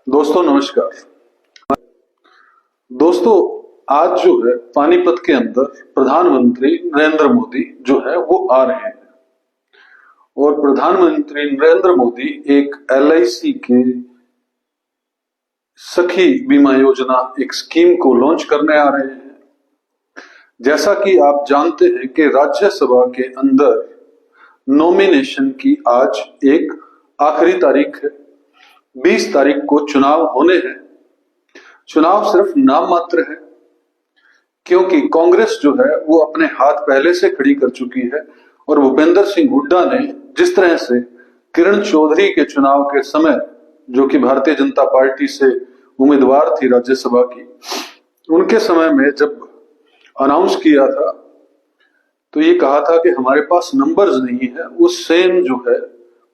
दोस्तों नमस्कार। दोस्तों आज जो है पानीपत के अंदर प्रधानमंत्री नरेंद्र मोदी जो है वो आ रहे हैं और प्रधानमंत्री नरेंद्र मोदी एक LIC के सखी बीमा योजना एक स्कीम को लॉन्च करने आ रहे हैं। जैसा कि आप जानते हैं कि राज्यसभा के अंदर नॉमिनेशन की आज एक आखिरी तारीख है। 20 तारीख को चुनाव होने हैं। चुनाव सिर्फ नाम मात्र है क्योंकि कांग्रेस जो है वो अपने हाथ पहले से खड़ी कर चुकी है और भूपेंद्र सिंह हुड्डा ने जिस तरह से किरण चौधरी के चुनाव के समय, जो कि भारतीय जनता पार्टी से उम्मीदवार थी राज्यसभा की, उनके समय में जब अनाउंस किया था तो ये कहा था कि हमारे पास नंबर्स नहीं है। वो सेम जो है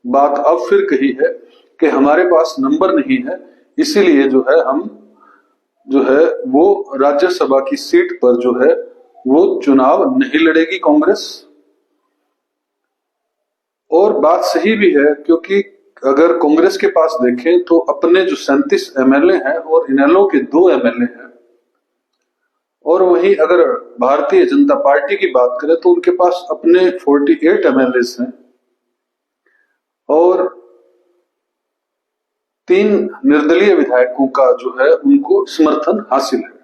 बात अब फिर कही है कि हमारे पास नंबर नहीं है, इसीलिए जो है हम जो है वो राज्यसभा की सीट पर जो है वो चुनाव नहीं लड़ेगी कांग्रेस। और बात सही भी है क्योंकि अगर कांग्रेस के पास देखें तो अपने जो 37 MLA हैं और इनेलो के 2 MLA हैं, और वहीं अगर भारतीय जनता पार्टी की बात करें तो उनके पास अपने 48 MLAs हैं और 3 निर्दलीय विधायकों का जो है उनको समर्थन हासिल है।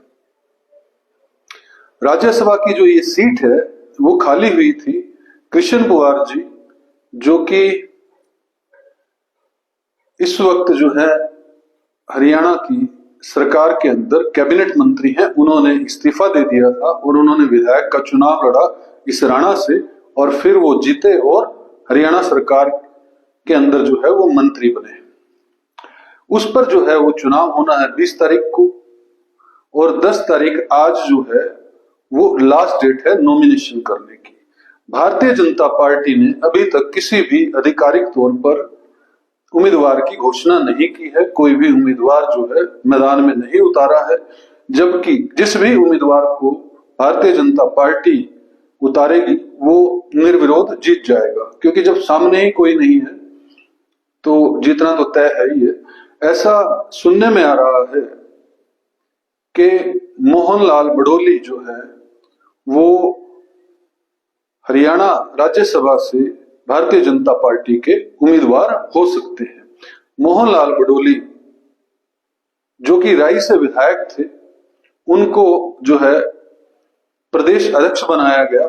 राज्यसभा की जो ये सीट है वो खाली हुई थी। कृष्ण कुमार जी जो कि इस वक्त जो है हरियाणा की सरकार के अंदर कैबिनेट मंत्री हैं, उन्होंने इस्तीफा दे दिया था और उन्होंने विधायक का चुनाव लड़ा इस राणा से और फिर वो जीते और हरियाणा सरकार के अंदर जो है वो मंत्री बने। उस पर जो है वो चुनाव होना है 20 तारीख को और 10 तारीख आज जो है वो लास्ट डेट है नॉमिनेशन करने की। भारतीय जनता पार्टी ने अभी तक किसी भी आधिकारिक तौर पर उम्मीदवार की घोषणा नहीं की है। कोई भी उम्मीदवार जो है मैदान में नहीं उतारा है, जबकि जिस भी उम्मीदवार को भारतीय जनता पार्टी उतारेगी वो निर्विरोध जीत जाएगा, क्योंकि जब सामने ही कोई नहीं है तो जीतना तो तय है ही है। ऐसा सुनने में आ रहा है कि मोहनलाल बडोली जो है वो हरियाणा राज्यसभा से भारतीय जनता पार्टी के उम्मीदवार हो सकते हैं। मोहनलाल बडोली जो कि राई से विधायक थे, उनको जो है प्रदेश अध्यक्ष बनाया गया।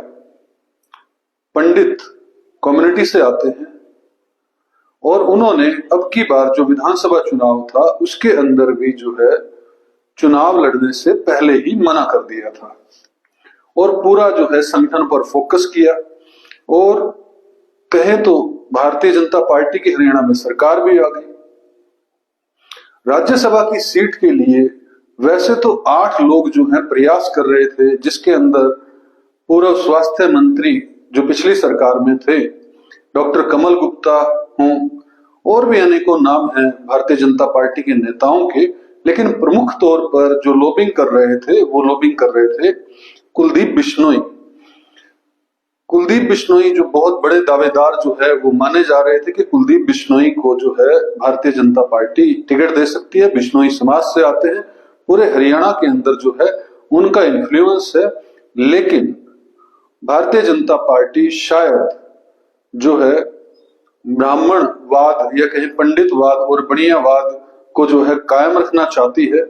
पंडित कम्युनिटी से आते हैं और उन्होंने अब की बार जो विधानसभा चुनाव था उसके अंदर भी जो है चुनाव लड़ने से पहले ही मना कर दिया था और पूरा जो है संगठन पर फोकस किया। और कहे तो भारतीय जनता पार्टी की हरियाणा में सरकार भी आ गई। राज्यसभा की सीट के लिए वैसे तो 8 लोग जो हैं प्रयास कर रहे थे, जिसके अंदर पूर्व स्वास्थ्य मंत्री जो पिछली सरकार में थे डॉक्टर कमल गुप्ता हों, और भी अनेकों नाम हैं भारतीय जनता पार्टी के नेताओं के, लेकिन प्रमुख तौर पर जो लॉबिंग कर रहे थे वो लॉबिंग कर रहे थे कुलदीप बिश्नोई। कुलदीप बिश्नोई जो बहुत बड़े दावेदार जो है वो माने जा रहे थे कि कुलदीप बिश्नोई को जो है भारतीय जनता पार्टी टिकट दे सकती है। बिश्नोई समाज से आते हैं, पूरे हरियाणा के अंदर जो है उनका इन्फ्लुएंस है, लेकिन भारतीय जनता पार्टी शायद जो है ब्राह्मणवाद या कहीं पंडितवाद और बनियावाद को जो है कायम रखना चाहती है।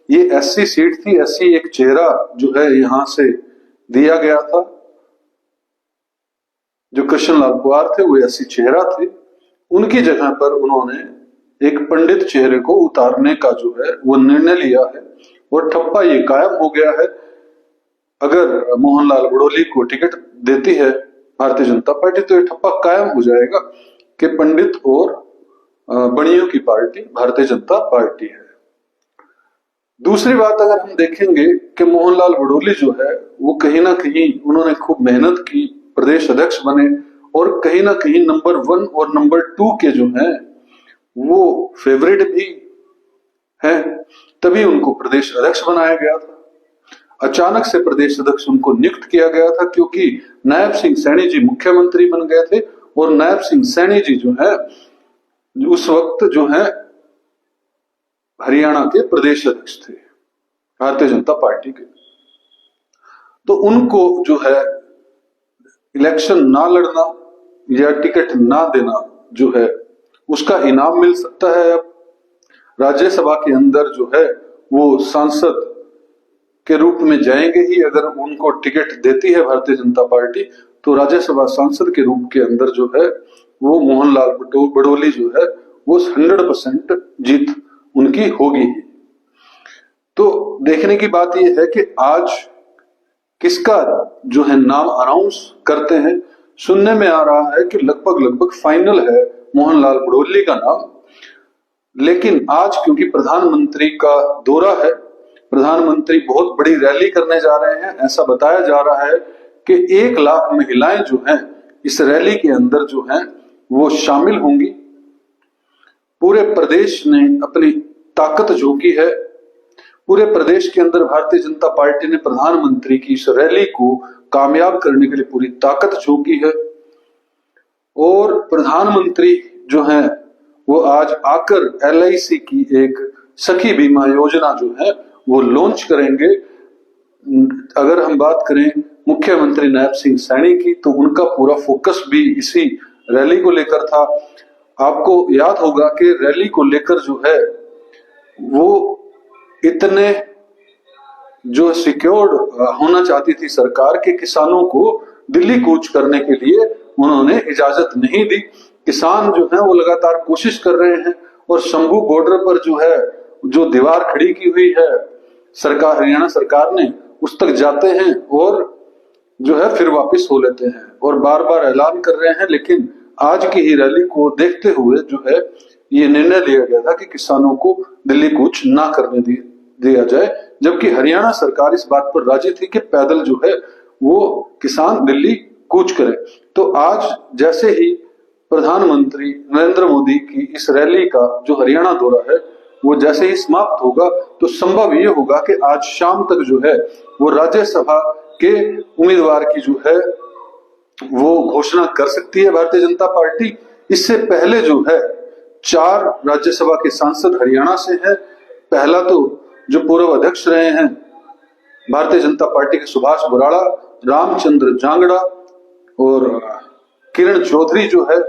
ये ऐसी सीट थी, ऐसी एक चेहरा जो है यहां से दिया गया था। जो कृष्णलाल कुमार थे वो ऐसी चेहरा थे, उनकी जगह पर उन्होंने एक पंडित चेहरे को उतारने का जो है वो निर्णय लिया है और ठप्पा ये कायम हो गया है। अगर मोहनलाल बडोली को टिकट देती है भारतीय जनता पार्टी तो ये ठप्पा कायम हो जाएगा कि पंडित और बनियों की पार्टी भारतीय जनता पार्टी है। दूसरी बात अगर हम देखेंगे कि मोहनलाल बडोली जो है वो कहीं ना कहीं उन्होंने खूब मेहनत की, प्रदेश अध्यक्ष बने और कहीं ना कहीं नंबर 1 और नंबर 2 के जो हैं वो फेवरेट भी हैं, तभी उनको प्रदेश अध्यक्ष बनाया गया था। अचानक से प्रदेश अध्यक्ष उनको नियुक्त किया गया था क्योंकि नायब सिंह सैनी जी मुख्यमंत्री बन गए थे और नायब सिंह सैनी जी जो है उस वक्त जो है हरियाणा के प्रदेश अध्यक्ष थे भारतीय जनता पार्टी के। तो उनको जो है इलेक्शन ना लड़ना या टिकट ना देना जो है उसका इनाम मिल सकता है। अब राज्यसभा के अंदर जो है वो सांसद के रूप में जाएंगे ही। अगर उनको टिकट देती है भारतीय जनता पार्टी तो राज्यसभा सांसद के रूप के अंदर जो है वो मोहनलाल बड़ोली जो है वो 100% जीत उनकी होगी ही। तो देखने की बात यह है कि आज किसका जो है नाम अनाउंस करते हैं। सुनने में आ रहा है कि लगभग फाइनल है मोहनलाल बड़ोली का नाम। लेकिन आज क्योंकि प्रधानमंत्री का दौरा है, प्रधानमंत्री बहुत बड़ी रैली करने जा रहे हैं, ऐसा बताया जा रहा है कि 1 लाख महिलाएं जो हैं इस रैली के अंदर जो हैं वो शामिल होंगी। पूरे प्रदेश ने अपनी ताकत झोंकी है। पूरे प्रदेश के अंदर भारतीय जनता पार्टी ने प्रधानमंत्री की इस रैली को कामयाब करने के लिए पूरी ताकत झोंकी है। और प्रधानमंत्री जो है वो आज आकर LIC की एक सखी बीमा योजना जो है वो लॉन्च करेंगे। अगर हम बात करें मुख्यमंत्री नायब सिंह सैनी की तो उनका पूरा फोकस भी इसी रैली को लेकर था। आपको याद होगा कि रैली को लेकर जो है वो इतने जो सिक्योर्ड होना चाहती थी सरकार के किसानों को दिल्ली कूच करने के लिए उन्होंने इजाजत नहीं दी। किसान जो है वो लगातार कोशिश कर रहे हैं और शंभू बॉर्डर पर जो है जो दीवार खड़ी की हुई है सरकार, हरियाणा सरकार ने, उस तक जाते हैं और जो है फिर वापस हो लेते हैं और बार बार ऐलान कर रहे हैं। लेकिन आज की ही रैली को देखते हुए जो है ये निर्णय लिया गया था कि किसानों को दिल्ली कूच ना करने दिया जाए, जबकि हरियाणा सरकार इस बात पर राजी थी कि पैदल जो है वो किसान दिल्ली कूच करे। तो आज जैसे ही प्रधानमंत्री नरेंद्र मोदी की इस रैली का जो हरियाणा दौरा है वो जैसे ही समाप्त होगा तो संभव ये होगा कि आज शाम तक जो है वो राज्यसभा के उम्मीदवार की जो है वो घोषणा कर सकती है भारतीय जनता पार्टी। इससे पहले जो है 4 राज्यसभा के सांसद हरियाणा से हैं। पहला तो जो पूर्व अध्यक्ष रहे हैं भारतीय जनता पार्टी के सुभाष बराड़ा, रामचंद्र जांगड़ा और किरण चौधरी जो है,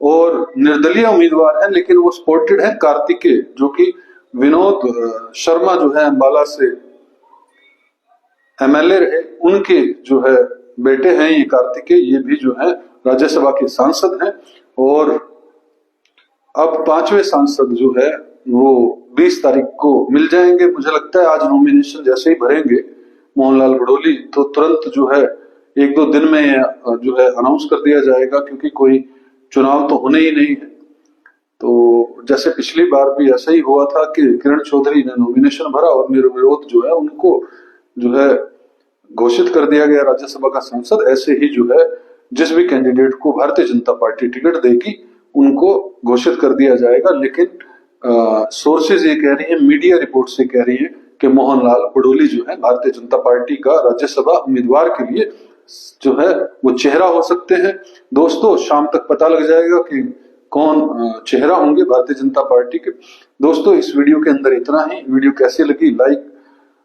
और निर्दलीय उम्मीदवार हैं लेकिन वो सपोर्टेड है कार्तिकेय, जो कि विनोद शर्मा जो है अंबाला से MLA रहे, उनके जो है बेटे हैं ये कार्तिकेय, ये भी जो है राज्यसभा के सांसद हैं। और अब 5वें सांसद जो है वो 20 तारीख को मिल जाएंगे। मुझे लगता है आज नॉमिनेशन जैसे ही भरेंगे मोहनलाल बड़ोली तो तुरंत जो है 1-2 दिन में जो है अनाउंस कर दिया जाएगा, क्योंकि कोई चुनाव तो होने ही नहीं है। तो जैसे पिछली बार भी ऐसा ही हुआ था कि किरण चौधरी ने नॉमिनेशन भरा और निर्विरोध जो है उनको जो है घोषित कर दिया गया राज्यसभा का सांसद। ऐसे ही जो है जिस भी कैंडिडेट को भारतीय जनता पार्टी टिकट देगी उनको घोषित कर दिया जाएगा। लेकिन सोर्सेज ये कह रही है, मीडिया रिपोर्ट से कह रही है कि मोहनलाल बड़ोली जो है भारतीय जनता पार्टी का राज्यसभा उम्मीदवार के लिए जो है वो चेहरा हो सकते हैं। दोस्तों शाम तक पता लग जाएगा कि कौन चेहरा होंगे भारतीय जनता पार्टी के। दोस्तों इस वीडियो के अंदर इतना ही। वीडियो कैसी लगी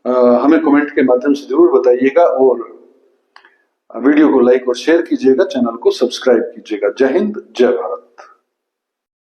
हमें कमेंट के माध्यम से जरूर बताइएगा और वीडियो को लाइक और शेयर कीजिएगा, चैनल को सब्सक्राइब कीजिएगा। जय हिंद, जय भारत।